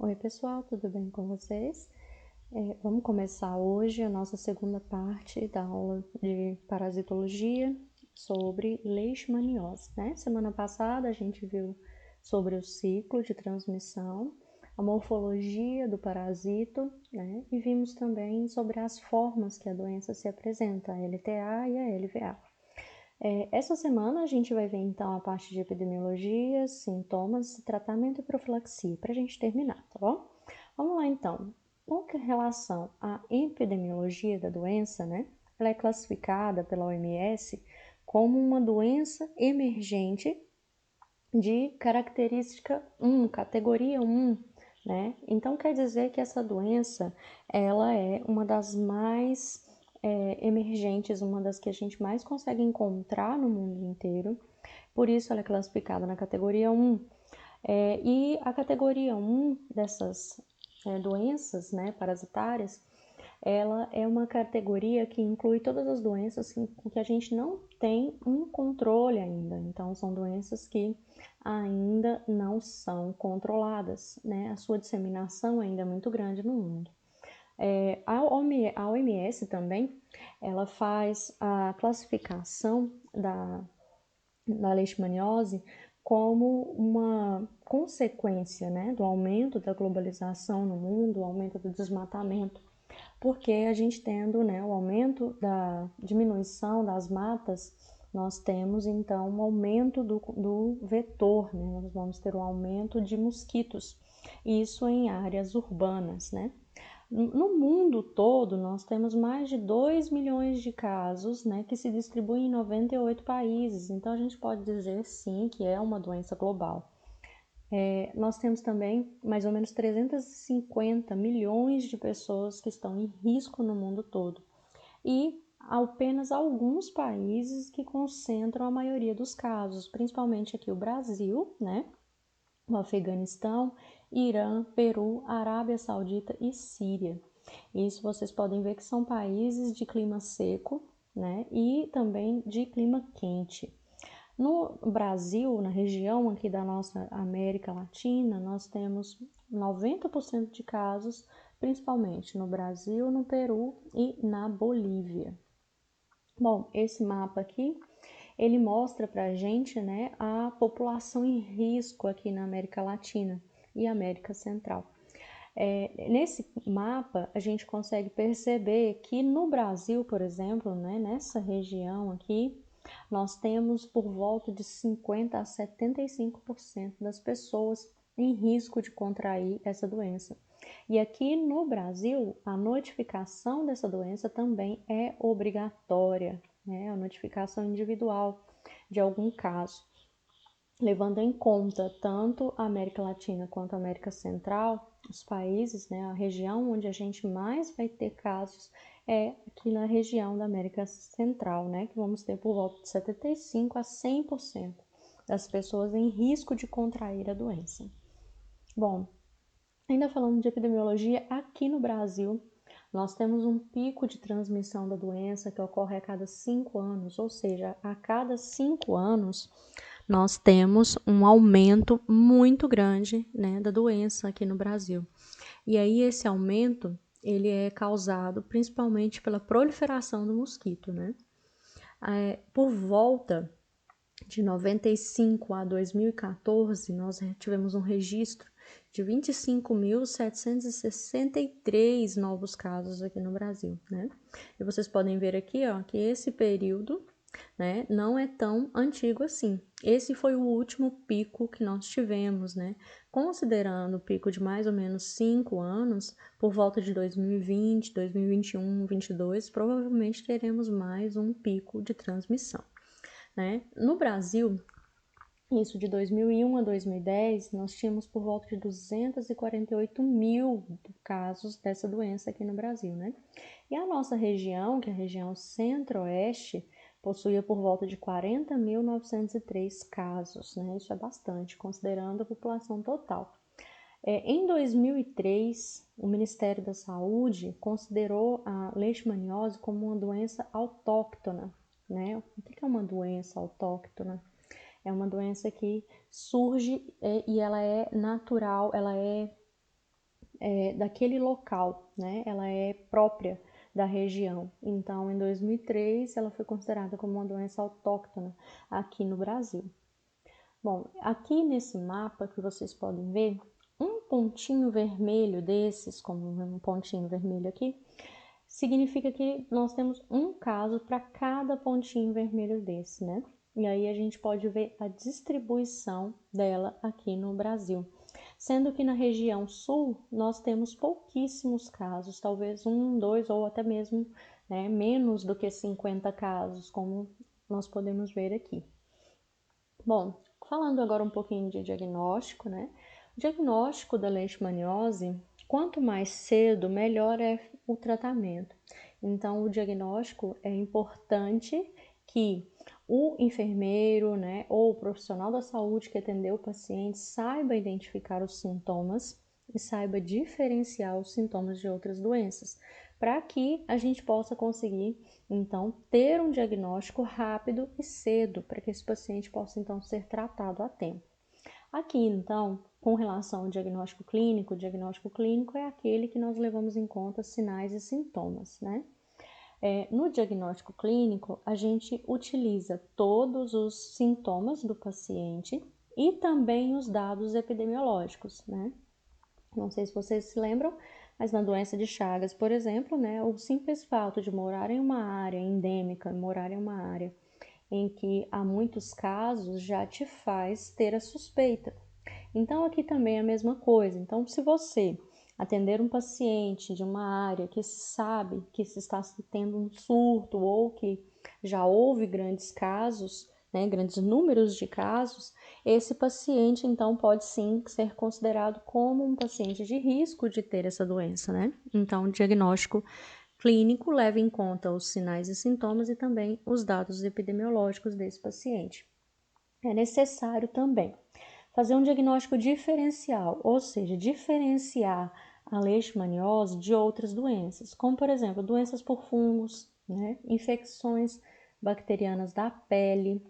Oi pessoal, tudo bem com vocês? Vamos começar hoje a nossa segunda parte da aula de parasitologia sobre leishmaniose, né? Semana passada a gente viu sobre o ciclo de transmissão, a morfologia do parasito, né? E vimos também sobre as formas que a doença se apresenta, a LTA e a LVA. Essa semana a gente vai ver então a parte de epidemiologia, sintomas, tratamento e profilaxia, para a gente terminar, tá bom? Vamos lá então. Com relação à epidemiologia da doença, né? Ela é classificada pela OMS como uma doença emergente de característica 1, categoria 1, né? Então quer dizer que essa doença, ela é uma das mais emergentes, uma das que a gente mais consegue encontrar no mundo inteiro, por isso ela é classificada na categoria 1. E a categoria 1 dessas doenças, né, parasitárias, ela é uma categoria que inclui todas as doenças que a gente não tem um controle ainda. Então, são doenças que ainda não são controladas, né? A sua disseminação ainda é muito grande no mundo. A OMS também, ela faz a classificação da leishmaniose como uma consequência, né, do aumento da globalização no mundo, o aumento do desmatamento, porque a gente tendo, né, o aumento da diminuição das matas, nós temos então um aumento do vetor, né, nós vamos ter um aumento de mosquitos, isso em áreas urbanas, né. No mundo todo, nós temos mais de 2 milhões de casos, né, que se distribuem em 98 países. Então, a gente pode dizer, sim, que é uma doença global. Nós temos também mais ou menos 350 milhões de pessoas que estão em risco no mundo todo. E apenas alguns países que concentram a maioria dos casos, principalmente aqui o Brasil, né, o Afeganistão, Irã, Peru, Arábia Saudita e Síria. Isso vocês podem ver que são países de clima seco, né, e também de clima quente. No Brasil, na região aqui da nossa América Latina, nós temos 90% de casos, principalmente no Brasil, no Peru e na Bolívia. Bom, esse mapa aqui, ele mostra pra gente, né, a população em risco aqui na América Latina e América Central. Nesse mapa, a gente consegue perceber que no Brasil, por exemplo, né, nessa região aqui, nós temos por volta de 50 a 75% das pessoas em risco de contrair essa doença. E aqui no Brasil, a notificação dessa doença também é obrigatória, né? A notificação individual de algum caso, levando em conta tanto a América Latina quanto a América Central, os países, né, a região onde a gente mais vai ter casos é aqui na região da América Central, né, que vamos ter por volta de 75 a 100% das pessoas em risco de contrair a doença. Bom, ainda falando de epidemiologia, aqui no Brasil, nós temos um pico de transmissão da doença que ocorre a cada 5 anos, ou seja, a cada 5 anos nós temos um aumento muito grande, né, da doença aqui no Brasil. E aí esse aumento, ele é causado principalmente pela proliferação do mosquito, né? Por volta de 95 a 2014, nós tivemos um registro de 25.763 novos casos aqui no Brasil, né? E vocês podem ver aqui, ó, que esse período, né, não é tão antigo assim. Esse foi o último pico que nós tivemos, né? Considerando o pico de mais ou menos 5 anos, por volta de 2020, 2021, 2022, provavelmente teremos mais um pico de transmissão, né? No Brasil, isso de 2001 a 2010, nós tínhamos por volta de 248 mil casos dessa doença aqui no Brasil, né? E a nossa região, que é a região centro-oeste, possuía por volta de 40.903 casos, né? Isso é bastante, considerando a população total. Em 2003, o Ministério da Saúde considerou a leishmaniose como uma doença autóctona, né? O que é uma doença autóctona? É uma doença que surge e ela é natural, ela é daquele local, né? Ela é própria da região. Então, em 2003, ela foi considerada como uma doença autóctona aqui no Brasil. Bom, aqui nesse mapa que vocês podem ver, um pontinho vermelho desses, como um pontinho vermelho aqui, significa que nós temos um caso para cada pontinho vermelho desse, né? E aí a gente pode ver a distribuição dela aqui no Brasil. Sendo que na região sul nós temos pouquíssimos casos, talvez 1, 2 ou até mesmo, né, menos do que 50 casos, como nós podemos ver aqui. Bom, falando agora um pouquinho de diagnóstico, né? O diagnóstico da leishmaniose, quanto mais cedo, melhor é o tratamento. Então, o diagnóstico é importante que o enfermeiro, né, ou o profissional da saúde que atendeu o paciente saiba identificar os sintomas e saiba diferenciar os sintomas de outras doenças, para que a gente possa conseguir, então, ter um diagnóstico rápido e cedo, para que esse paciente possa, então, ser tratado a tempo. Aqui, então, com relação ao diagnóstico clínico, o diagnóstico clínico é aquele que nós levamos em conta sinais e sintomas, né? No diagnóstico clínico, a gente utiliza todos os sintomas do paciente e também os dados epidemiológicos, né? Não sei se vocês se lembram, mas na doença de Chagas, por exemplo, né, o simples fato de morar em uma área endêmica, morar em uma área em que há muitos casos, já te faz ter a suspeita. Então, aqui também é a mesma coisa. Então, se você atender um paciente de uma área que se sabe que se está tendo um surto ou que já houve grandes casos, né, grandes números de casos, esse paciente, então, pode sim ser considerado como um paciente de risco de ter essa doença, né? Então, o diagnóstico clínico leva em conta os sinais e sintomas e também os dados epidemiológicos desse paciente. É necessário também fazer um diagnóstico diferencial, ou seja, diferenciar a leishmaniose de outras doenças, como por exemplo, doenças por fungos, né, infecções bacterianas da pele,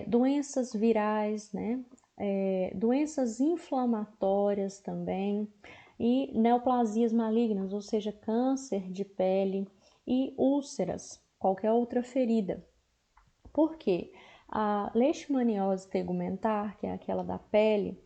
doenças virais, né, doenças inflamatórias também, e neoplasias malignas, ou seja, câncer de pele e úlceras, qualquer outra ferida. Por quê? A leishmaniose tegumentar, que é aquela da pele,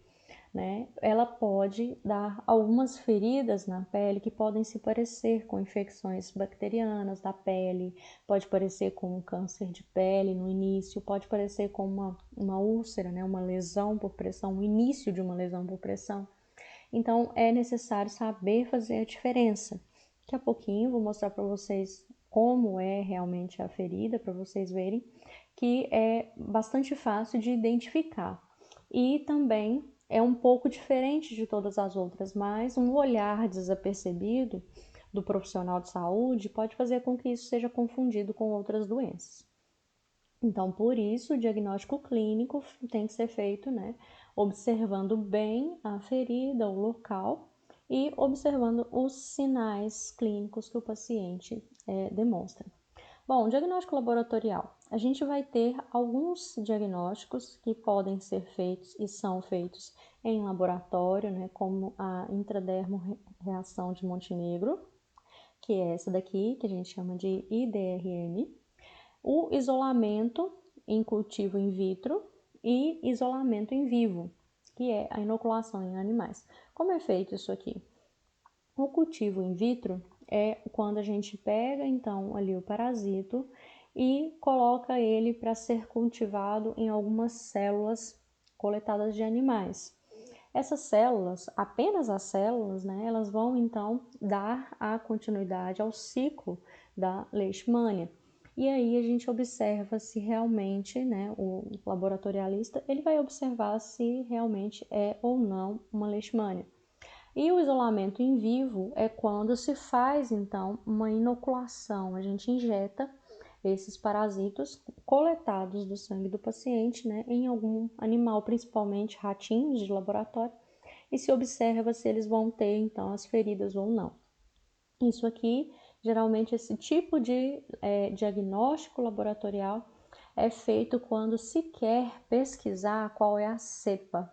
né, ela pode dar algumas feridas na pele que podem se parecer com infecções bacterianas da pele, pode parecer com um câncer de pele no início, pode parecer com uma úlcera, né, uma lesão por pressão, o início de uma lesão por pressão. Então, é necessário saber fazer a diferença. Daqui a pouquinho eu vou mostrar para vocês como é realmente a ferida, para vocês verem que é bastante fácil de identificar. E também é um pouco diferente de todas as outras, mas um olhar desapercebido do profissional de saúde pode fazer com que isso seja confundido com outras doenças. Então, por isso, o diagnóstico clínico tem que ser feito, né, observando bem a ferida, o local e observando os sinais clínicos que o paciente demonstra. Bom, diagnóstico laboratorial. A gente vai ter alguns diagnósticos que podem ser feitos e são feitos em laboratório, né, como a intradermo-reação de Montenegro, que é essa daqui, que a gente chama de IDRM, o isolamento em cultivo in vitro e isolamento em vivo, que é a inoculação em animais. Como é feito isso aqui? O cultivo in vitro é quando a gente pega, então, ali o parasito e coloca ele para ser cultivado em algumas células coletadas de animais. Essas células, apenas as células, né, elas vão, então, dar a continuidade ao ciclo da leishmania. E aí a gente observa se realmente, né, o laboratorialista, ele vai observar se realmente é ou não uma leishmania. E o isolamento em vivo é quando se faz, então, uma inoculação. A gente injeta esses parasitos coletados do sangue do paciente, né, em algum animal, principalmente ratinhos de laboratório, e se observa se eles vão ter, então, as feridas ou não. Isso aqui, geralmente, esse tipo de diagnóstico laboratorial é feito quando se quer pesquisar qual é a cepa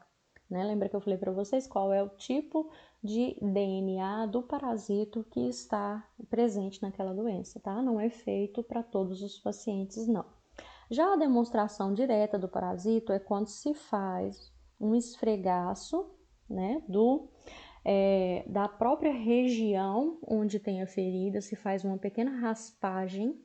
né? Lembra que eu falei para vocês qual é o tipo de DNA do parasito que está presente naquela doença, tá? Não é feito para todos os pacientes, não. Já a demonstração direta do parasito é quando se faz um esfregaço, né, da própria região onde tem a ferida, se faz uma pequena raspagem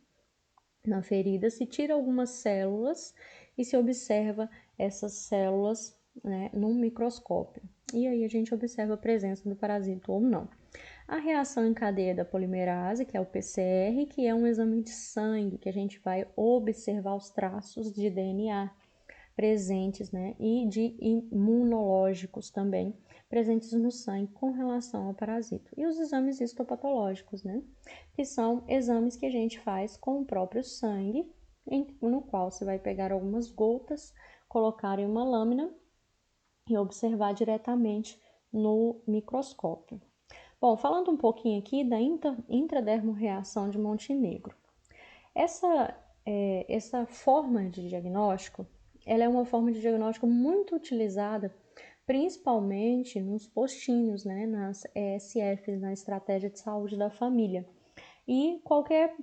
na ferida, se tira algumas células e se observa essas células, né, num microscópio. E aí a gente observa a presença do parasito ou não. A reação em cadeia da polimerase, que é o PCR, que é um exame de sangue, que a gente vai observar os traços de DNA presentes, né, e de imunológicos também presentes no sangue com relação ao parasito. E os exames histopatológicos, né, que são exames que a gente faz com o próprio sangue, no qual você vai pegar algumas gotas, colocar em uma lâmina e observar diretamente no microscópio. Bom, falando um pouquinho aqui da intradermorreação de Montenegro. Essa forma de diagnóstico, ela é uma forma de diagnóstico muito utilizada, principalmente nos postinhos, né, nas ESFs, na Estratégia de Saúde da Família. E qualquer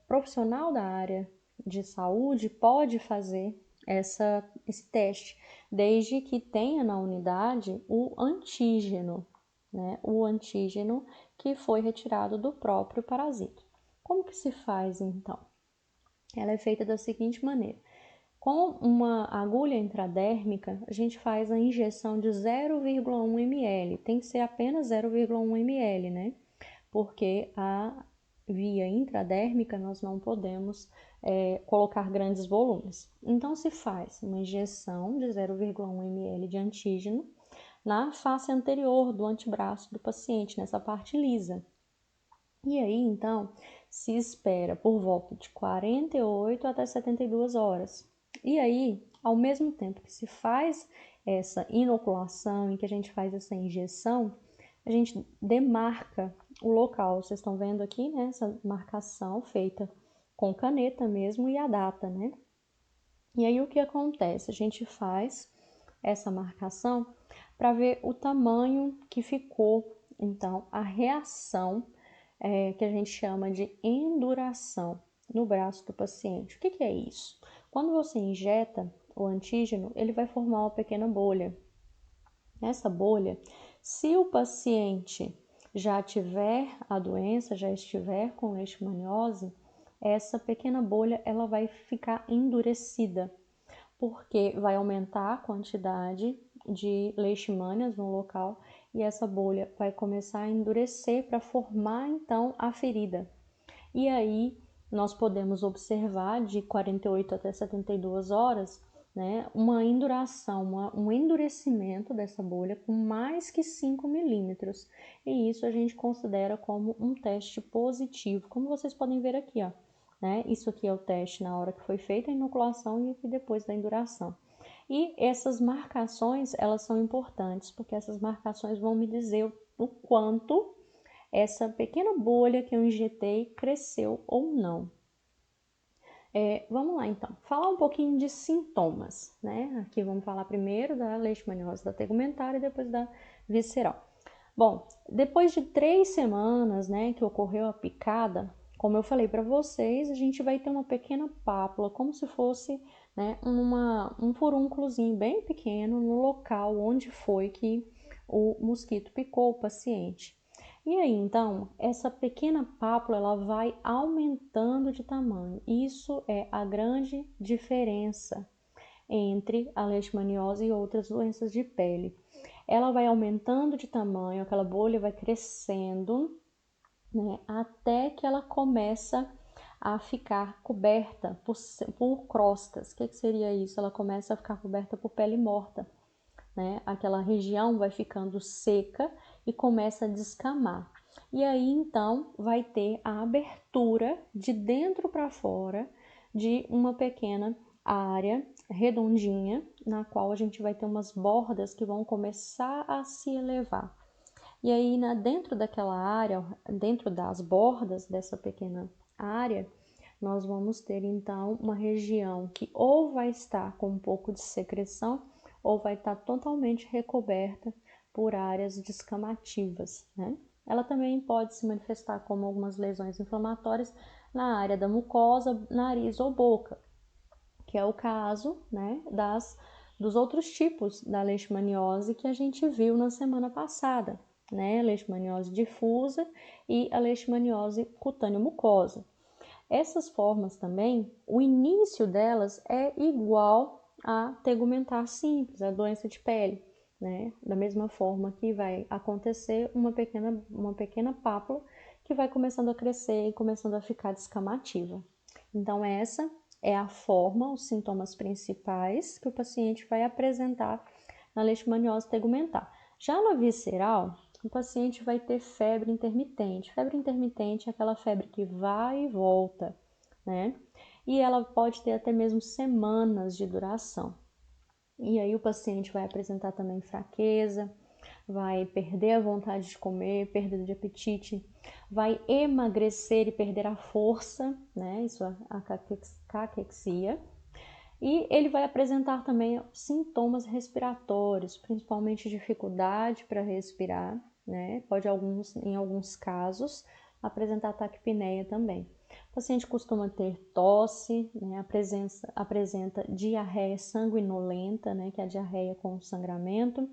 profissional da área de saúde pode fazer esse teste, desde que tenha na unidade o antígeno, né, o antígeno que foi retirado do próprio parasito. Como que se faz, então? Ela é feita da seguinte maneira. Com uma agulha intradérmica, a gente faz a injeção de 0,1 ml. Tem que ser apenas 0,1 ml, né? Porque a via intradérmica nós não podemos colocar grandes volumes. Então, se faz uma injeção de 0,1 ml de antígeno na face anterior do antebraço do paciente, nessa parte lisa. E aí, então, se espera por volta de 48 até 72 horas. E aí, ao mesmo tempo que se faz essa inoculação, em que a gente faz essa injeção, a gente demarca o local. Vocês estão vendo aqui, né, essa marcação feita com caneta mesmo e a data, né? E aí, o que acontece? A gente faz essa marcação para ver o tamanho que ficou, então, a reação que a gente chama de enduração no braço do paciente. O que é isso? Quando você injeta o antígeno, ele vai formar uma pequena bolha. Nessa bolha, se o paciente já tiver a doença, já estiver com leishmaniose, essa pequena bolha ela vai ficar endurecida, porque vai aumentar a quantidade de leishmanias no local e essa bolha vai começar a endurecer para formar então a ferida. E aí nós podemos observar de 48 até 72 horas, né, uma induração, um endurecimento dessa bolha com mais que 5 milímetros. E isso a gente considera como um teste positivo, como vocês podem ver aqui, ó. Né? Isso aqui é o teste na hora que foi feita a inoculação e aqui depois da induração. E essas marcações, elas são importantes, porque essas marcações vão me dizer o quanto essa pequena bolha que eu injetei cresceu ou não. Vamos lá, então. Falar um pouquinho de sintomas, né? Aqui vamos falar primeiro da leishmaniose da tegumentária e depois da visceral. Bom, depois de 3 semanas, né, que ocorreu a picada, como eu falei para vocês, a gente vai ter uma pequena pápula, como se fosse, né, um furúnculozinho bem pequeno no local onde foi que o mosquito picou o paciente. E aí, então, essa pequena pápula ela vai aumentando de tamanho. Isso é a grande diferença entre a leishmaniose e outras doenças de pele. Ela vai aumentando de tamanho, aquela bolha vai crescendo, né, até que ela começa a ficar coberta por crostas. O que seria isso? Ela começa a ficar coberta por pele morta, né? Aquela região vai ficando seca e começa a descamar. E aí então vai ter a abertura de dentro para fora de uma pequena área redondinha, na qual a gente vai ter umas bordas que vão começar a se elevar. E aí, dentro daquela área, dentro das bordas dessa pequena área, nós vamos ter então uma região que ou vai estar com um pouco de secreção ou vai estar totalmente recoberta por áreas descamativas, né? Ela também pode se manifestar como algumas lesões inflamatórias na área da mucosa, nariz ou boca, que é o caso, né, dos outros tipos da leishmaniose que a gente viu na semana passada, né, a leishmaniose difusa e a leishmaniose cutâneo-mucosa. Essas formas também, o início delas é igual a tegumentar simples, a doença de pele, né? Da mesma forma que vai acontecer uma pequena pápula que vai começando a crescer e começando a ficar descamativa. Então, essa é a forma, os sintomas principais que o paciente vai apresentar na leishmaniose tegumentar. Já na visceral, o paciente vai ter febre intermitente. Febre intermitente é aquela febre que vai e volta, né? E ela pode ter até mesmo semanas de duração. E aí o paciente vai apresentar também fraqueza, vai perder a vontade de comer, perda de apetite, vai emagrecer e perder a força, né? Isso é a caquexia. E ele vai apresentar também sintomas respiratórios, principalmente dificuldade para respirar, né? Pode, em alguns casos, apresentar taquipneia também. O paciente costuma ter tosse, né? Apresenta diarreia sanguinolenta, né? Que é a diarreia com sangramento.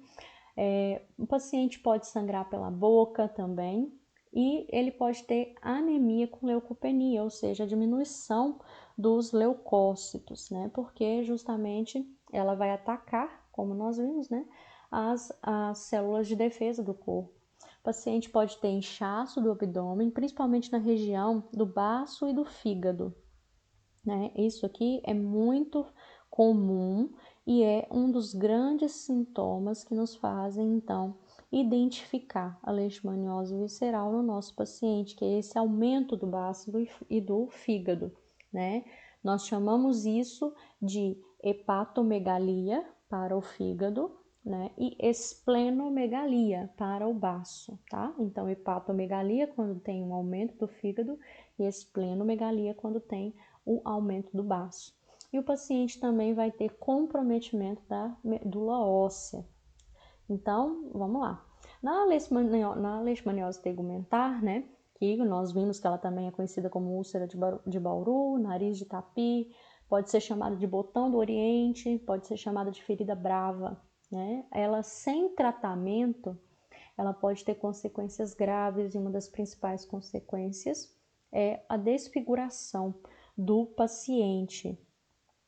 O paciente pode sangrar pela boca também, e ele pode ter anemia com leucopenia, ou seja, diminuição dos leucócitos, né? Porque justamente ela vai atacar, como nós vimos, né? As células de defesa do corpo. O paciente pode ter inchaço do abdômen, principalmente na região do baço e do fígado, né? Isso aqui é muito comum e é um dos grandes sintomas que nos fazem, então, identificar a leishmaniose visceral no nosso paciente, que é esse aumento do baço e do fígado, né? Nós chamamos isso de hepatomegalia para o fígado, né? E esplenomegalia para o baço, tá? Então, hepatomegalia quando tem um aumento do fígado e esplenomegalia quando tem o aumento do baço. E o paciente também vai ter comprometimento da medula óssea. Então, vamos lá. Na leishmaniose tegumentar, né, que nós vimos que ela também é conhecida como úlcera de Bauru, nariz de tapi, pode ser chamada de botão do Oriente, pode ser chamada de ferida brava, né? Ela sem tratamento, ela pode ter consequências graves e uma das principais consequências é a desfiguração do paciente,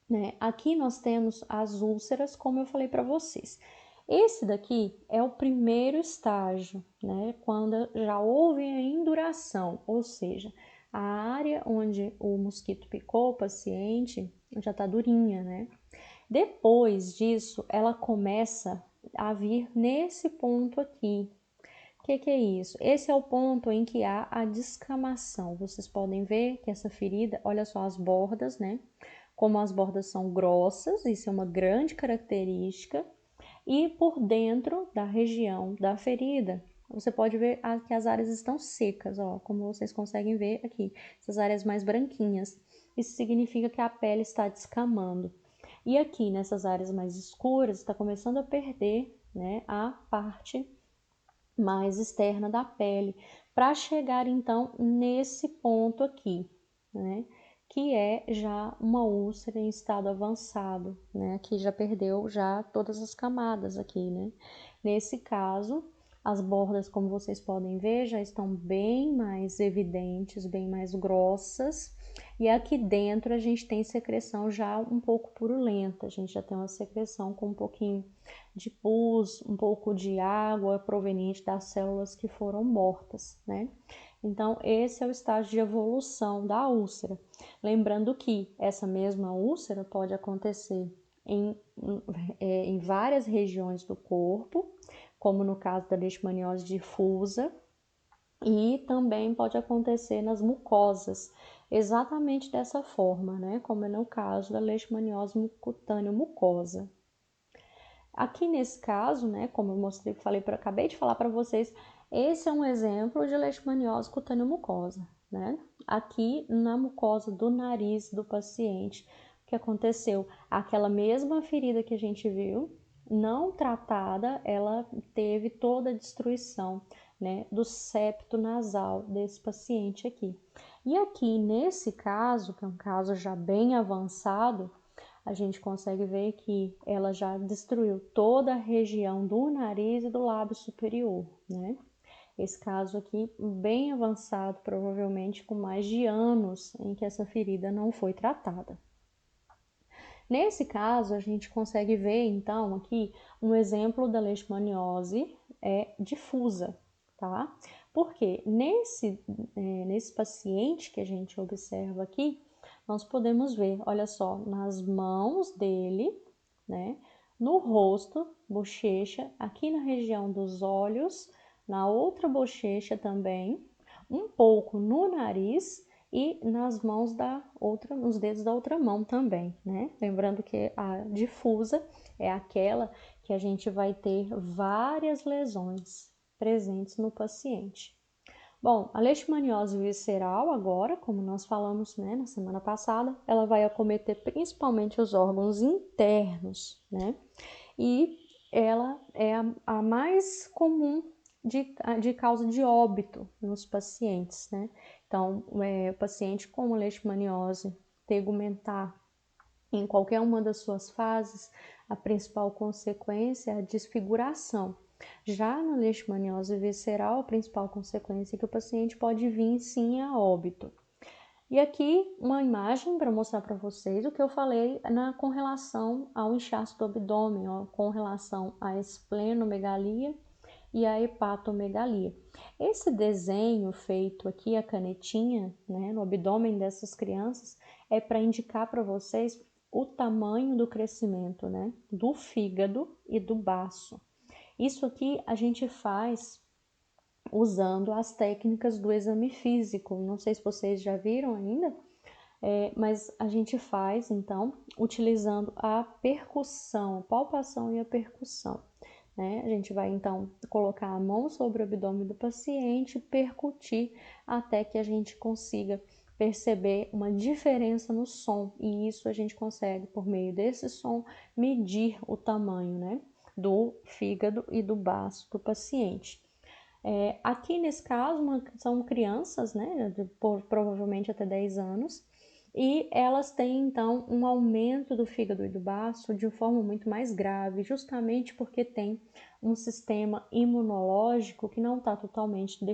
né? Aqui nós temos as úlceras, como eu falei para vocês. Esse daqui é o primeiro estágio, né? Quando já houve a induração, ou seja, a área onde o mosquito picou o paciente já está durinha, né? Depois disso, ela começa a vir nesse ponto aqui. O que é isso? Esse é o ponto em que há a descamação. Vocês podem ver que essa ferida, olha só as bordas, né? Como as bordas são grossas, isso é uma grande característica. E por dentro da região da ferida, você pode ver que as áreas estão secas, ó, como vocês conseguem ver aqui, essas áreas mais branquinhas. Isso significa que a pele está descamando. E aqui, nessas áreas mais escuras, está começando a perder, né, a parte mais externa da pele, para chegar então nesse ponto aqui, né? Que é já uma úlcera em estado avançado, né? Que já perdeu já todas as camadas aqui, né? Nesse caso, as bordas, como vocês podem ver, já estão bem mais evidentes, bem mais grossas. E aqui dentro a gente tem secreção já um pouco purulenta, a gente já tem uma secreção com um pouquinho de pus, um pouco de água proveniente das células que foram mortas, né? Então, esse é o estágio de evolução da úlcera. Lembrando que essa mesma úlcera pode acontecer em várias regiões do corpo, como no caso da leishmaniose difusa, e também pode acontecer nas mucosas, exatamente dessa forma, né? Como é no caso da leishmaniose cutâneo-mucosa. Aqui nesse caso, né, como eu mostrei, acabei de falar para vocês, esse é um exemplo de leishmaniose cutâneo-mucosa, né? Aqui na mucosa do nariz do paciente, o que aconteceu? Aquela mesma ferida que a gente viu não tratada, ela teve toda a destruição, né, do septo nasal desse paciente aqui. E aqui, nesse caso, que é um caso já bem avançado, a gente consegue ver que ela já destruiu toda a região do nariz e do lábio superior, né? Esse caso aqui, bem avançado, provavelmente com mais de anos em que essa ferida não foi tratada. Nesse caso, a gente consegue ver, então, aqui um exemplo da leishmaniose difusa, tá? Porque nesse paciente que a gente observa aqui, nós podemos ver, olha só, nas mãos dele, né? No rosto, bochecha, aqui na região dos olhos, na outra bochecha também, um pouco no nariz e nas mãos da outra, nos dedos da outra mão também, né? Lembrando que a difusa é aquela que a gente vai ter várias lesões presentes no paciente. Bom, a leishmaniose visceral agora, como nós falamos, né, na semana passada, ela vai acometer principalmente os órgãos internos, né? E ela é a mais comum de causa de óbito nos pacientes, né? Então, o paciente com leishmaniose tegumentar em qualquer uma das suas fases, a principal consequência é a desfiguração. Já na leishmaniose visceral, a principal consequência é que o paciente pode vir sim a óbito. E aqui uma imagem para mostrar para vocês o que eu falei com relação ao inchaço do abdômen, com relação à esplenomegalia e à hepatomegalia. Esse desenho feito aqui, a canetinha, né, no abdômen dessas crianças, é para indicar para vocês o tamanho do crescimento, né, do fígado e do baço. Isso aqui a gente faz usando as técnicas do exame físico. Não sei se vocês já viram ainda, mas a gente faz, então, utilizando a percussão, a palpação e a percussão. Né? A gente vai, então, colocar a mão sobre o abdômen do paciente, percutir até que a gente consiga perceber uma diferença no som. E isso a gente consegue, por meio desse som, medir o tamanho, né, do fígado e do baço do paciente. Aqui nesse caso, são crianças, né, provavelmente até 10 anos, e elas têm então um aumento do fígado e do baço de forma muito mais grave, justamente porque tem um sistema imunológico que não está totalmente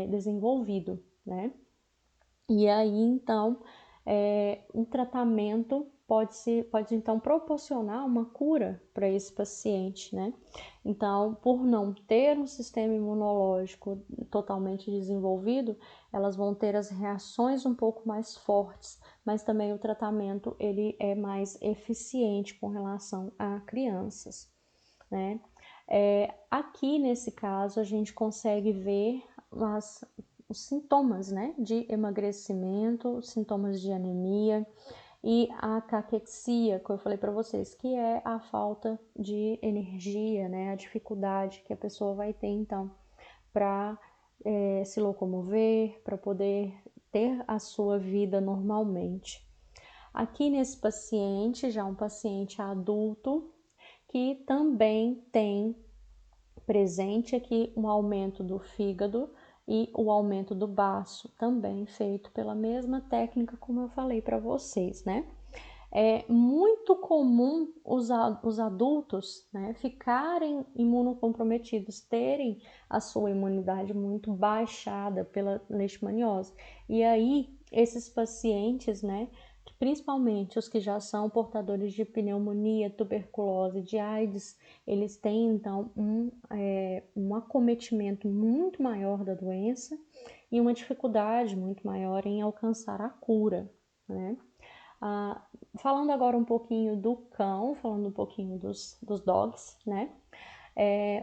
desenvolvido, né? E aí então um tratamento pode então proporcionar uma cura para esse paciente, né? Então, por não ter um sistema imunológico totalmente desenvolvido, elas vão ter as reações um pouco mais fortes, mas também o tratamento ele é mais eficiente com relação a crianças, né? Aqui nesse caso a gente consegue ver os sintomas, né, de emagrecimento, sintomas de anemia e a caquexia, que eu falei para vocês, que é a falta de energia, né, a dificuldade que a pessoa vai ter então para se locomover, para poder ter a sua vida normalmente. Aqui nesse paciente, já um paciente adulto, que também tem presente aqui um aumento do fígado e o aumento do baço, também feito pela mesma técnica como eu falei para vocês, né? É muito comum os adultos, né, ficarem imunocomprometidos, terem a sua imunidade muito baixada pela leishmaniose. E aí, esses pacientes, né, principalmente os que já são portadores de pneumonia, tuberculose, de AIDS, eles têm então um acometimento muito maior da doença e uma dificuldade muito maior em alcançar a cura, né? Falando agora um pouquinho do cão, falando um pouquinho dos dogs, né?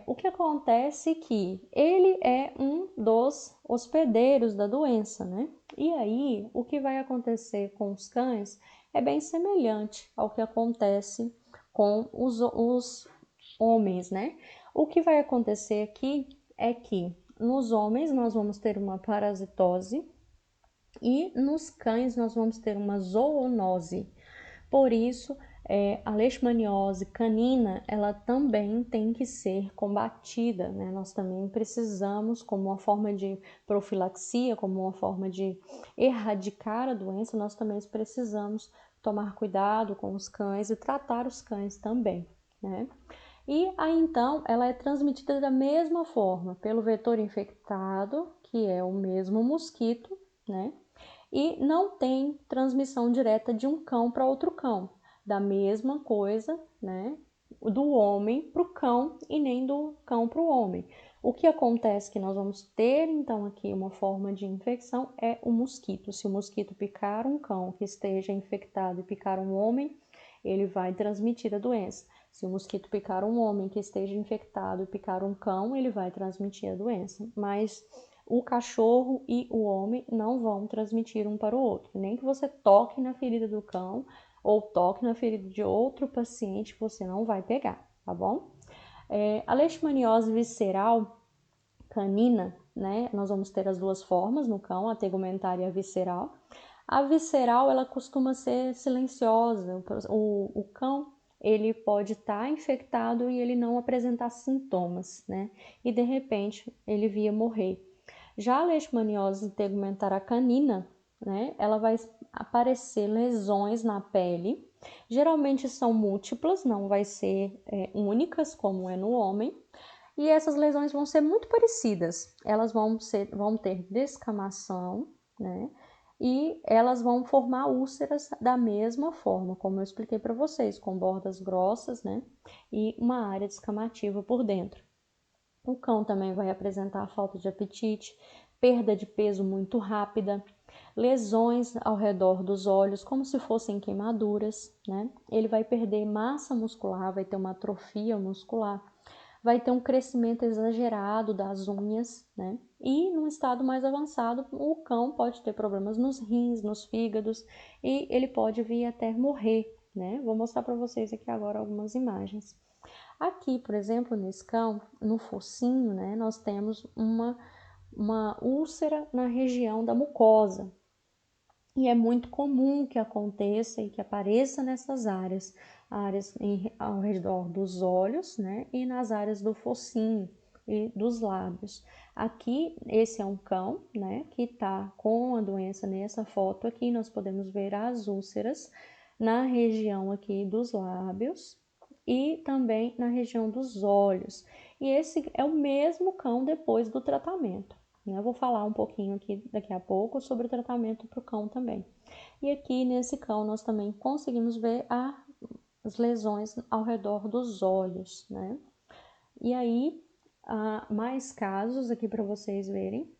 O que acontece é que ele é um dos hospedeiros da doença, né? E aí, o que vai acontecer com os cães é bem semelhante ao que acontece com os homens, né? O que vai acontecer aqui é que nos homens nós vamos ter uma parasitose e nos cães nós vamos ter uma zoonose. Por isso, A leishmaniose canina, ela também tem que ser combatida, né? Nós também precisamos, como uma forma de profilaxia, como uma forma de erradicar a doença, nós também precisamos tomar cuidado com os cães e tratar os cães também, né? E aí então ela é transmitida da mesma forma, pelo vetor infectado, que é o mesmo mosquito, né? E não tem transmissão direta de um cão para outro cão, da mesma coisa, né? Do homem para o cão e nem do cão para o homem. O que acontece que nós vamos ter então aqui uma forma de infecção é o mosquito. Se o mosquito picar um cão que esteja infectado e picar um homem, ele vai transmitir a doença. Se o mosquito picar um homem que esteja infectado e picar um cão, ele vai transmitir a doença. Mas o cachorro e o homem não vão transmitir um para o outro. Nem que você toque na ferida do cão ou toque na ferida de outro paciente, você não vai pegar, tá bom? A leishmaniose visceral canina, né? Nós vamos ter as duas formas no cão, a tegumentar e a visceral. A visceral, ela costuma ser silenciosa. O cão, ele pode estar infectado e ele não apresentar sintomas, né? E de repente ele via morrer. Já a leishmaniose tegumentar canina, né? Ela vai aparecer lesões na pele. Geralmente são múltiplas, não vai ser únicas como é no homem. E essas lesões vão ser muito parecidas. Elas vão ter descamação, né? E elas vão formar úlceras da mesma forma, como eu expliquei para vocês, com bordas grossas, né? E uma área descamativa por dentro. O cão também vai apresentar falta de apetite, perda de peso muito rápida, lesões ao redor dos olhos, como se fossem queimaduras, né? Ele vai perder massa muscular, vai ter uma atrofia muscular, vai ter um crescimento exagerado das unhas, né? E num estado mais avançado, o cão pode ter problemas nos rins, nos fígados e ele pode vir até morrer, né? Vou mostrar para vocês aqui agora algumas imagens. Aqui, por exemplo, nesse cão, no focinho, né, nós temos uma úlcera na região da mucosa. E é muito comum que aconteça e que apareça nessas áreas ao redor dos olhos, né, e nas áreas do focinho e dos lábios. Aqui, esse é um cão, né, que está com a doença nessa foto aqui, nós podemos ver as úlceras na região aqui dos lábios e também na região dos olhos. E esse é o mesmo cão depois do tratamento. Eu vou falar um pouquinho aqui daqui a pouco sobre o tratamento para o cão também. E aqui nesse cão nós também conseguimos ver as lesões ao redor dos olhos, né? E aí, mais casos aqui para vocês verem.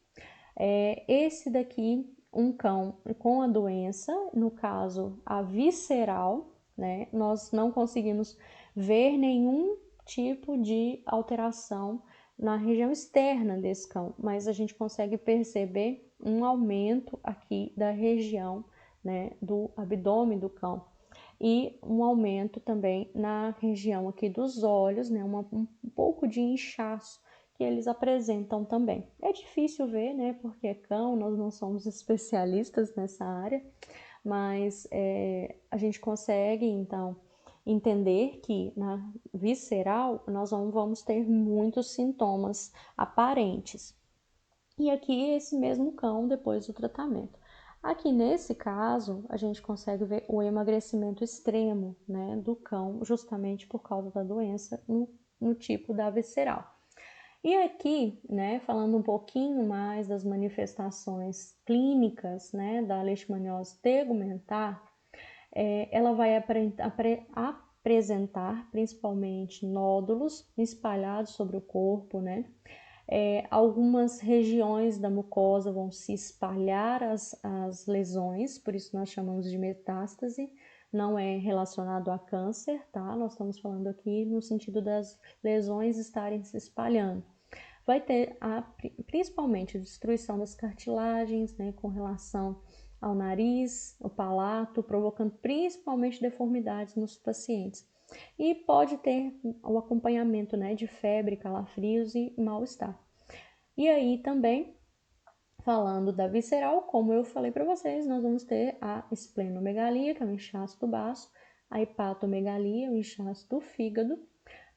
Esse daqui, um cão com a doença, no caso a visceral, né? Nós não conseguimos ver nenhum tipo de alteração na região externa desse cão, mas a gente consegue perceber um aumento aqui da região, né, do abdômen do cão e um aumento também na região aqui dos olhos, né, um pouco de inchaço que eles apresentam também. É difícil ver, né, porque é cão, nós não somos especialistas nessa área, mas a gente consegue, então, entender que na visceral nós não vamos ter muitos sintomas aparentes. E aqui esse mesmo cão depois do tratamento. Aqui nesse caso, a gente consegue ver o emagrecimento extremo, né, do cão, justamente por causa da doença no tipo da visceral. E aqui, né, falando um pouquinho mais das manifestações clínicas, né, da leishmaniose tegumentar, ela vai apresentar principalmente nódulos espalhados sobre o corpo, né? Algumas regiões da mucosa vão se espalhar as lesões, por isso nós chamamos de metástase, não é relacionado a câncer, tá? Nós estamos falando aqui no sentido das lesões estarem se espalhando. Vai ter principalmente a destruição das cartilagens, né, com relação ao nariz, o palato, provocando principalmente deformidades nos pacientes. E pode ter o acompanhamento, né, de febre, calafrios e mal-estar. E aí também, falando da visceral, como eu falei para vocês, nós vamos ter a esplenomegalia, que é o inchaço do baço, a hepatomegalia, o inchaço do fígado,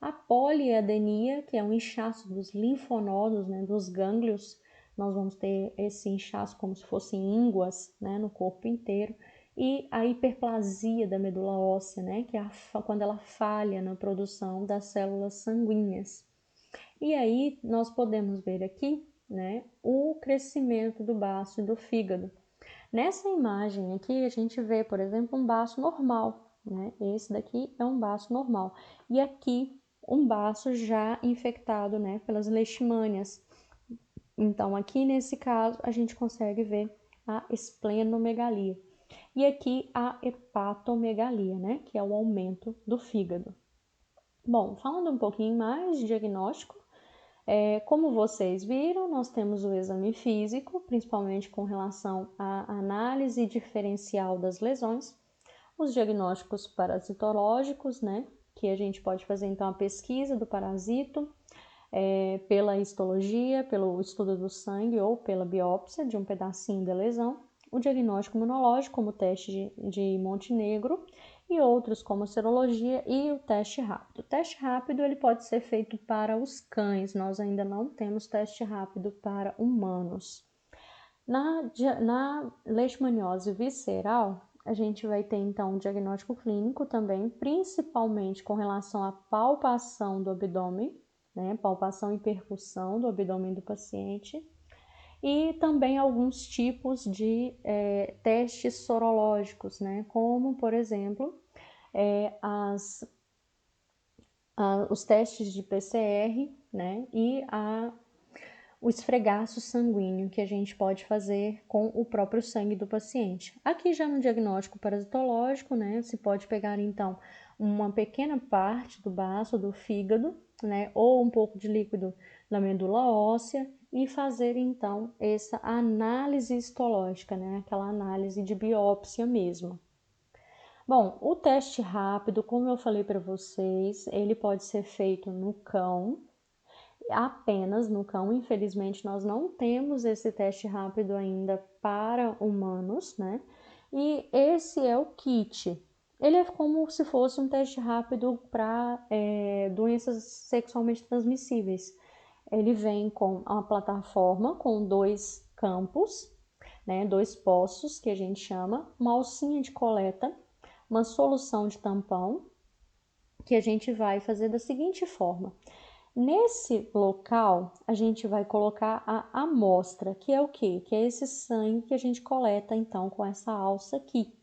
a poliedenia, que é um inchaço dos linfonodos, né, dos gânglios. Nós vamos ter esse inchaço como se fossem ínguas, né, no corpo inteiro. E a hiperplasia da medula óssea, né, que é quando ela falha na produção das células sanguíneas. E aí nós podemos ver aqui, né, o crescimento do baço e do fígado. Nessa imagem aqui a gente vê, por exemplo, um baço normal, né? Esse daqui é um baço normal. E aqui um baço já infectado, né, pelas leishmanias. Então aqui nesse caso a gente consegue ver a esplenomegalia. E aqui a hepatomegalia, né, que é o aumento do fígado. Bom, falando um pouquinho mais de diagnóstico, como vocês viram, nós temos o exame físico, principalmente com relação à análise diferencial das lesões, os diagnósticos parasitológicos, né, que a gente pode fazer então a pesquisa do parasito, pela histologia, pelo estudo do sangue ou pela biópsia de um pedacinho da lesão, o diagnóstico imunológico, como o teste de Montenegro, e outros como a serologia e o teste rápido. O teste rápido ele pode ser feito para os cães, nós ainda não temos teste rápido para humanos. Na leishmaniose visceral, a gente vai ter então um diagnóstico clínico também, principalmente com relação à palpação do abdômen, né, palpação e percussão do abdômen do paciente, e também alguns tipos de testes sorológicos, né, como, por exemplo, os testes de PCR, né, e o esfregaço sanguíneo que a gente pode fazer com o próprio sangue do paciente. Aqui já no diagnóstico parasitológico, né, se pode pegar então uma pequena parte do baço, do fígado, né, ou um pouco de líquido da medula óssea e fazer então essa análise histológica, né, aquela análise de biópsia mesmo. Bom, o teste rápido, como eu falei para vocês, ele pode ser feito no cão, apenas no cão. Infelizmente, nós não temos esse teste rápido ainda para humanos, né? E esse é o kit. Ele é como se fosse um teste rápido para doenças sexualmente transmissíveis. Ele vem com uma plataforma com 2 campos, né? 2 poços que a gente chama, uma alcinha de coleta, uma solução de tampão, que a gente vai fazer da seguinte forma. Nesse local, a gente vai colocar a amostra, que é o quê? Que é esse sangue que a gente coleta, então, com essa alça aqui.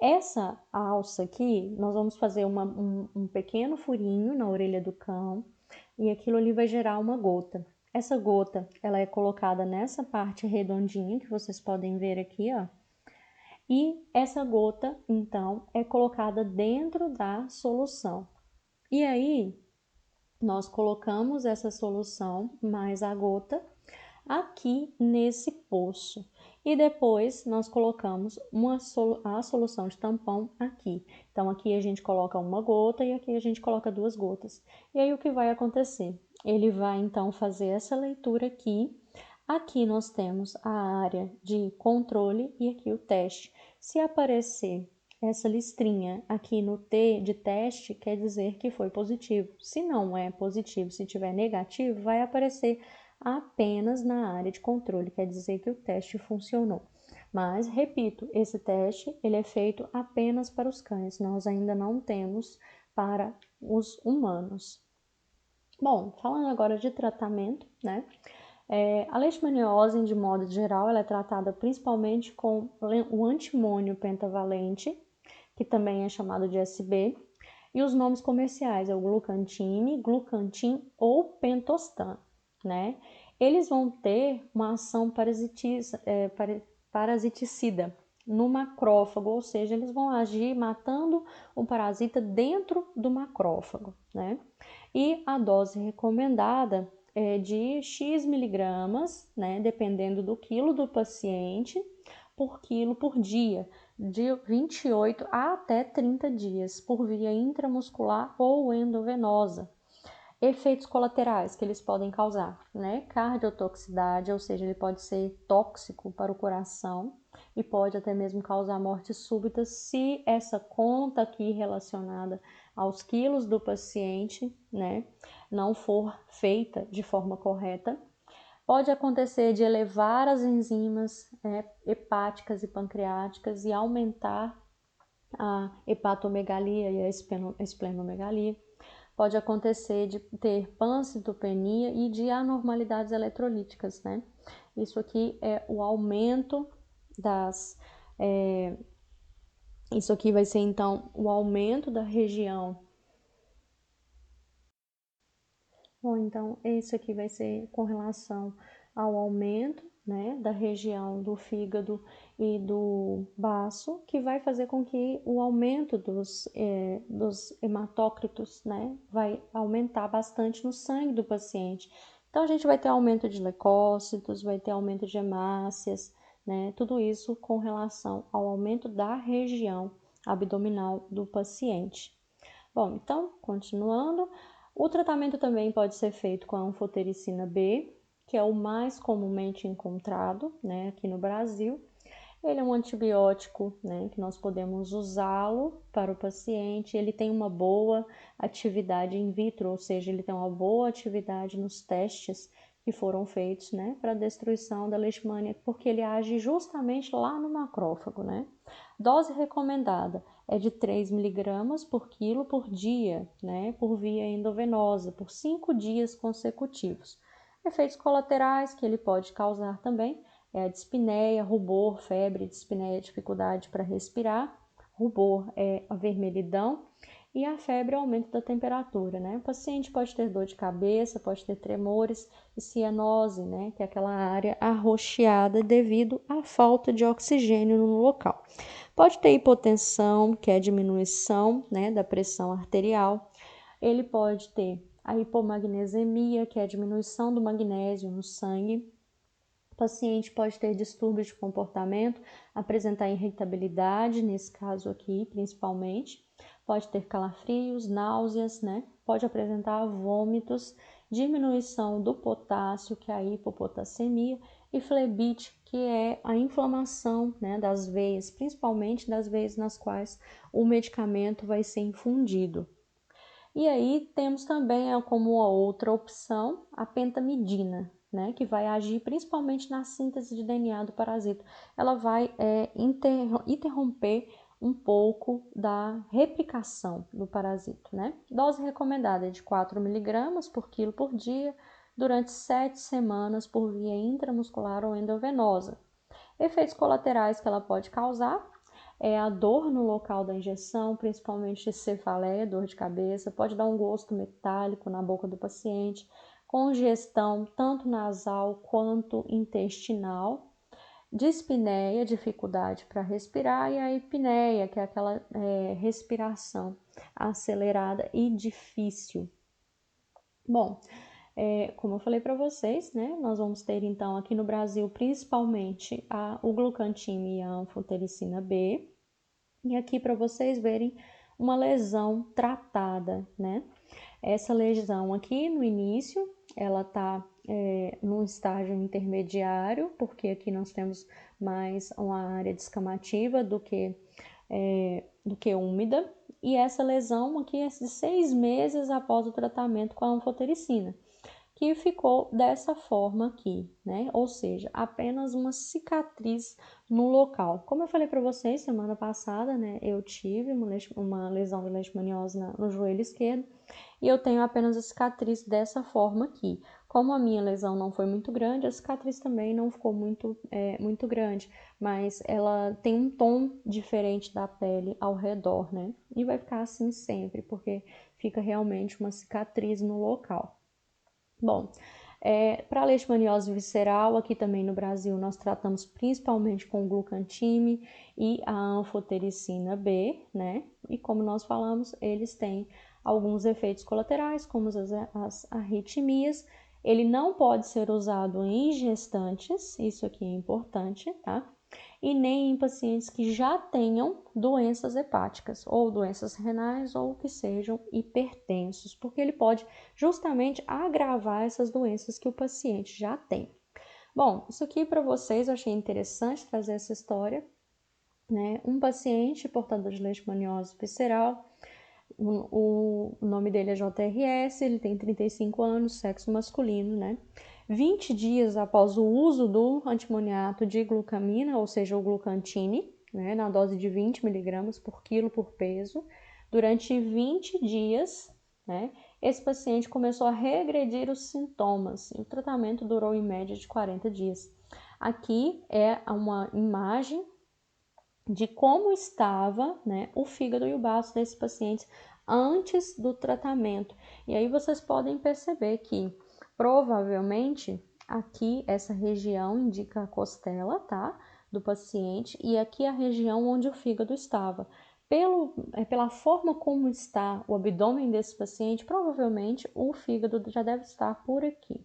Essa alça aqui, nós vamos fazer um pequeno furinho na orelha do cão e aquilo ali vai gerar uma gota. Essa gota, ela é colocada nessa parte redondinha que vocês podem ver aqui, ó. E essa gota, então, é colocada dentro da solução. E aí, nós colocamos essa solução mais a gota aqui nesse poço e depois nós colocamos a solução de tampão aqui. Então aqui a gente coloca uma gota e aqui a gente coloca 2 gotas. E aí o que vai acontecer? Ele vai então fazer essa leitura aqui. Aqui nós temos a área de controle e aqui o teste. Se aparecer essa listrinha aqui no T de teste, quer dizer que foi positivo. Se não é positivo, se tiver negativo, vai aparecer apenas na área de controle, quer dizer que o teste funcionou. Mas, repito, esse teste ele é feito apenas para os cães, nós ainda não temos para os humanos. Bom, falando agora de tratamento, né? A leishmaniose, de modo geral, ela é tratada principalmente com o antimônio pentavalente, que também é chamado de SB, e os nomes comerciais é o Glucantine, Glucantin ou Pentostan, né? Eles vão ter uma ação parasiticida no macrófago, ou seja, eles vão agir matando o parasita dentro do macrófago, né? E a dose recomendada é de X miligramas, né? Dependendo do quilo do paciente, por quilo por dia, de 28 até 30 dias, por via intramuscular ou endovenosa. Efeitos colaterais que eles podem causar, né? Cardiotoxicidade, ou seja, ele pode ser tóxico para o coração e pode até mesmo causar morte súbita se essa conta aqui relacionada aos quilos do paciente, né, não for feita de forma correta. Pode acontecer de elevar as enzimas hepáticas e pancreáticas e aumentar a hepatomegalia e a esplenomegalia. Pode acontecer de ter pancitopenia e de anormalidades eletrolíticas, né? Isso aqui é o aumento das... isso aqui vai ser, então, o aumento da região. Bom, então, isso aqui vai ser com relação ao aumento, né, da região do fígado e do baço, que vai fazer com que o aumento dos hematócritos, né, vai aumentar bastante no sangue do paciente. Então, a gente vai ter aumento de leucócitos, vai ter aumento de hemácias, né, tudo isso com relação ao aumento da região abdominal do paciente. Bom, então, continuando, o tratamento também pode ser feito com a anfotericina B, que é o mais comumente encontrado, né, aqui no Brasil. Ele é um antibiótico, né, que nós podemos usá-lo para o paciente. Ele tem uma boa atividade in vitro, ou seja, ele tem uma boa atividade nos testes que foram feitos, né, para a destruição da leishmania, porque ele age justamente lá no macrófago, né. Dose recomendada é de 3 mg por quilo por dia, né, por via endovenosa, por 5 dias consecutivos. Efeitos colaterais que ele pode causar também é a dispneia, rubor, febre, dispneia, dificuldade para respirar, rubor é a vermelhidão e a febre é o aumento da temperatura, né? O paciente pode ter dor de cabeça, pode ter tremores e cianose, né, que é aquela área arroxeada devido à falta de oxigênio no local. Pode ter hipotensão, que é a diminuição, né, da pressão arterial. Ele pode ter a hipomagnesemia, que é a diminuição do magnésio no sangue. O paciente pode ter distúrbios de comportamento, apresentar irritabilidade, nesse caso aqui, principalmente. Pode ter calafrios, náuseas, né? Pode apresentar vômitos, diminuição do potássio, que é a hipopotassemia, e flebite, que é a inflamação, né, das veias, principalmente das veias nas quais o medicamento vai ser infundido. E aí temos também como uma outra opção a pentamidina, né, que vai agir principalmente na síntese de DNA do parasita. Ela vai interromper um pouco da replicação do parasito, né? Dose recomendada é de 4 mg por quilo por dia, durante 7 semanas por via intramuscular ou endovenosa. Efeitos colaterais que ela pode causar é a dor no local da injeção, principalmente cefaleia, dor de cabeça, pode dar um gosto metálico na boca do paciente, congestão tanto nasal quanto intestinal, dispneia, dificuldade para respirar, e a epineia, que é aquela respiração acelerada e difícil. Bom, como eu falei para vocês, né, nós vamos ter então aqui no Brasil principalmente o glucantime e a anfotericina B, e aqui para vocês verem uma lesão tratada, né? Essa lesão aqui no início, ela está num estágio intermediário, porque aqui nós temos mais uma área descamativa do que úmida, e essa lesão aqui é de 6 meses após o tratamento com a anfotericina, que ficou dessa forma aqui, né? Ou seja, apenas uma cicatriz no local. Como eu falei para vocês semana passada, né? Eu tive uma lesão de leishmaniose no joelho esquerdo e eu tenho apenas a cicatriz dessa forma aqui. Como a minha lesão não foi muito grande, a cicatriz também não ficou muito grande, mas ela tem um tom diferente da pele ao redor, né? E vai ficar assim sempre, porque fica realmente uma cicatriz no local. Bom, para a leishmaniose visceral, aqui também no Brasil, nós tratamos principalmente com o glucantime e a anfotericina B, né? E como nós falamos, eles têm alguns efeitos colaterais, como as arritmias. Ele não pode ser usado em gestantes, isso aqui é importante, tá? e nem em pacientes que já tenham doenças hepáticas, ou doenças renais, ou que sejam hipertensos, porque ele pode justamente agravar essas doenças que o paciente já tem. Bom, isso aqui para vocês eu achei interessante trazer essa história, né? Um paciente portador de leishmaniose visceral, o nome dele é JRS, ele tem 35 anos, sexo masculino, né? 20 dias após o uso do antimoniato de glucamina, ou seja, o glucantine, né, na dose de 20 miligramas por quilo por peso, durante 20 dias, né, esse paciente começou a regredir os sintomas e o tratamento durou em média de 40 dias. Aqui é uma imagem de como estava, né, o fígado e o baço desse paciente antes do tratamento. E aí vocês podem perceber que provavelmente aqui essa região indica a costela, tá, do paciente, e aqui a região onde o fígado estava. Pela forma como está o abdômen desse paciente, provavelmente o fígado já deve estar por aqui,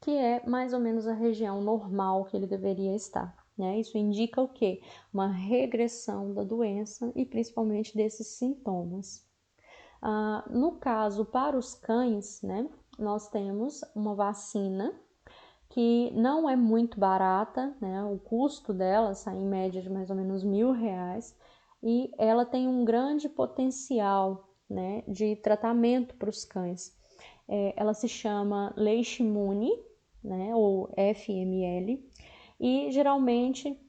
que é mais ou menos a região normal que ele deveria estar, né? Isso indica o quê? Uma regressão da doença e principalmente desses sintomas. No caso, para os cães, né, nós temos uma vacina que não é muito barata, né? O custo dela sai em média de mais ou menos R$ 1.000 e ela tem um grande potencial, né, de tratamento para os cães. Ela se chama Leishmune, né, ou FML, e geralmente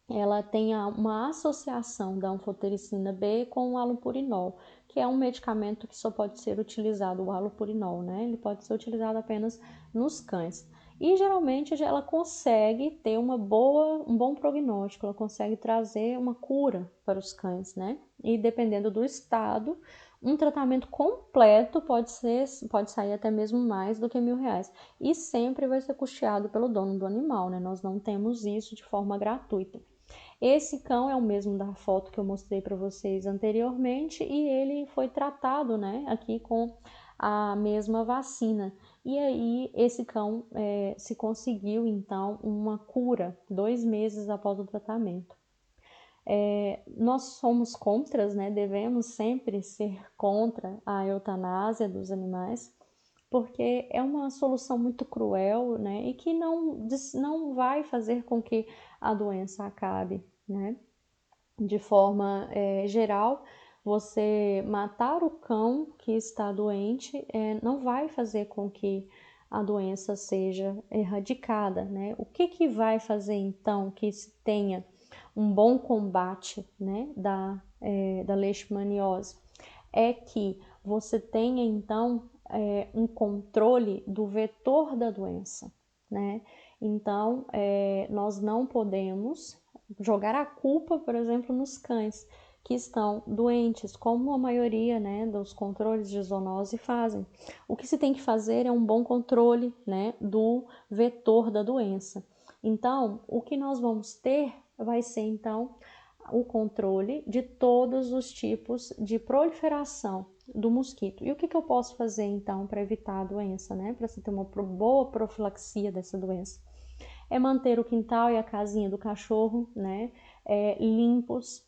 ela tem uma associação da anfotericina B com o allopurinol, que é um medicamento que só pode ser utilizado, o allopurinol, né? Ele pode ser utilizado apenas nos cães. E geralmente ela consegue ter um bom prognóstico, ela consegue trazer uma cura para os cães, né? E dependendo do estado, um tratamento completo pode sair até mesmo mais do que R$ 1.000. E sempre vai ser custeado pelo dono do animal, né? Nós não temos isso de forma gratuita. Esse cão é o mesmo da foto que eu mostrei para vocês anteriormente e ele foi tratado, né, aqui com a mesma vacina. E aí esse cão se conseguiu então uma cura 2 meses após o tratamento. Nós somos contra, né, devemos sempre ser contra a eutanásia dos animais, porque é uma solução muito cruel, né, e que não vai fazer com que a doença acabe, né. De forma geral, você matar o cão que está doente não vai fazer com que a doença seja erradicada, né? O que vai fazer então que se tenha um bom combate, né, da leishmaniose? É que você tenha então um controle do vetor da doença, né? Então, nós não podemos jogar a culpa, por exemplo, nos cães que estão doentes, como a maioria, né, dos controles de zoonose fazem. O que se tem que fazer é um bom controle, né, do vetor da doença. Então, o que nós vamos ter vai ser, então, o controle de todos os tipos de proliferação do mosquito. E o que eu posso fazer, então, para evitar a doença, né, para você ter uma boa profilaxia dessa doença? É manter o quintal e a casinha do cachorro, né, limpos,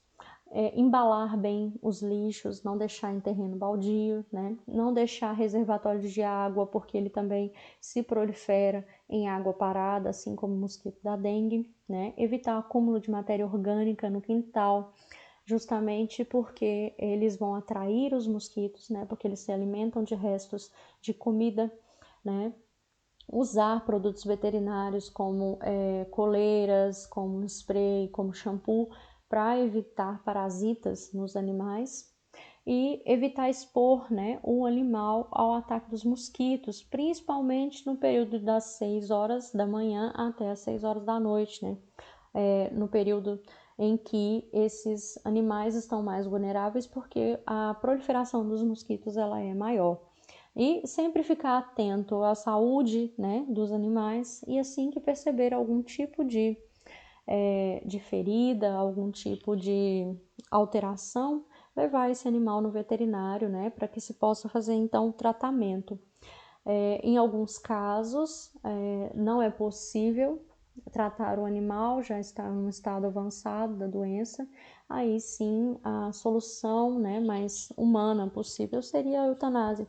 embalar bem os lixos, não deixar em terreno baldio, né, não deixar reservatórios de água, porque ele também se prolifera em água parada, assim como o mosquito da dengue, né, evitar acúmulo de matéria orgânica no quintal, justamente porque eles vão atrair os mosquitos, né, porque eles se alimentam de restos de comida, né, usar produtos veterinários como coleiras, como spray, como shampoo, para evitar parasitas nos animais e evitar expor, né, o animal ao ataque dos mosquitos, principalmente no período das 6 horas da manhã até as 6 horas da noite, né, no período em que esses animais estão mais vulneráveis porque a proliferação dos mosquitos ela é maior. E sempre ficar atento à saúde, né, dos animais e assim que perceber algum tipo de ferida, algum tipo de alteração, levar esse animal no veterinário, né, para que se possa fazer então o tratamento. Em alguns casos não é possível tratar o animal, já está em um estado avançado da doença, aí sim a solução, né, mais humana possível seria a eutanásia.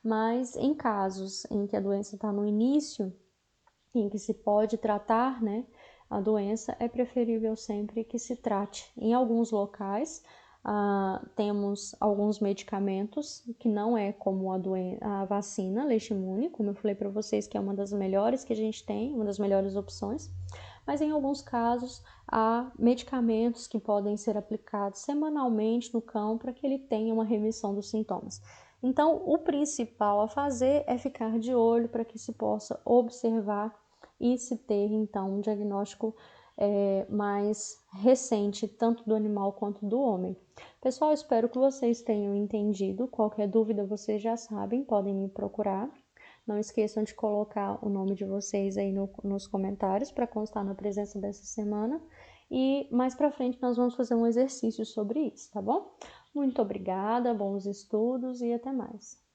Mas em casos em que a doença está no início, em que se pode tratar, né, a doença, é preferível sempre que se trate. Em alguns locais, temos alguns medicamentos que não é como a vacina leishmaniose, como eu falei para vocês, que é uma das melhores que a gente tem, uma das melhores opções, mas em alguns casos há medicamentos que podem ser aplicados semanalmente no cão para que ele tenha uma remissão dos sintomas. Então, o principal a fazer é ficar de olho para que se possa observar e se ter, então, um diagnóstico mais recente, tanto do animal quanto do homem. Pessoal, espero que vocês tenham entendido. Qualquer dúvida, vocês já sabem, podem me procurar. Não esqueçam de colocar o nome de vocês aí nos comentários para constar na presença dessa semana. E mais para frente nós vamos fazer um exercício sobre isso, tá bom? Muito obrigada, bons estudos e até mais.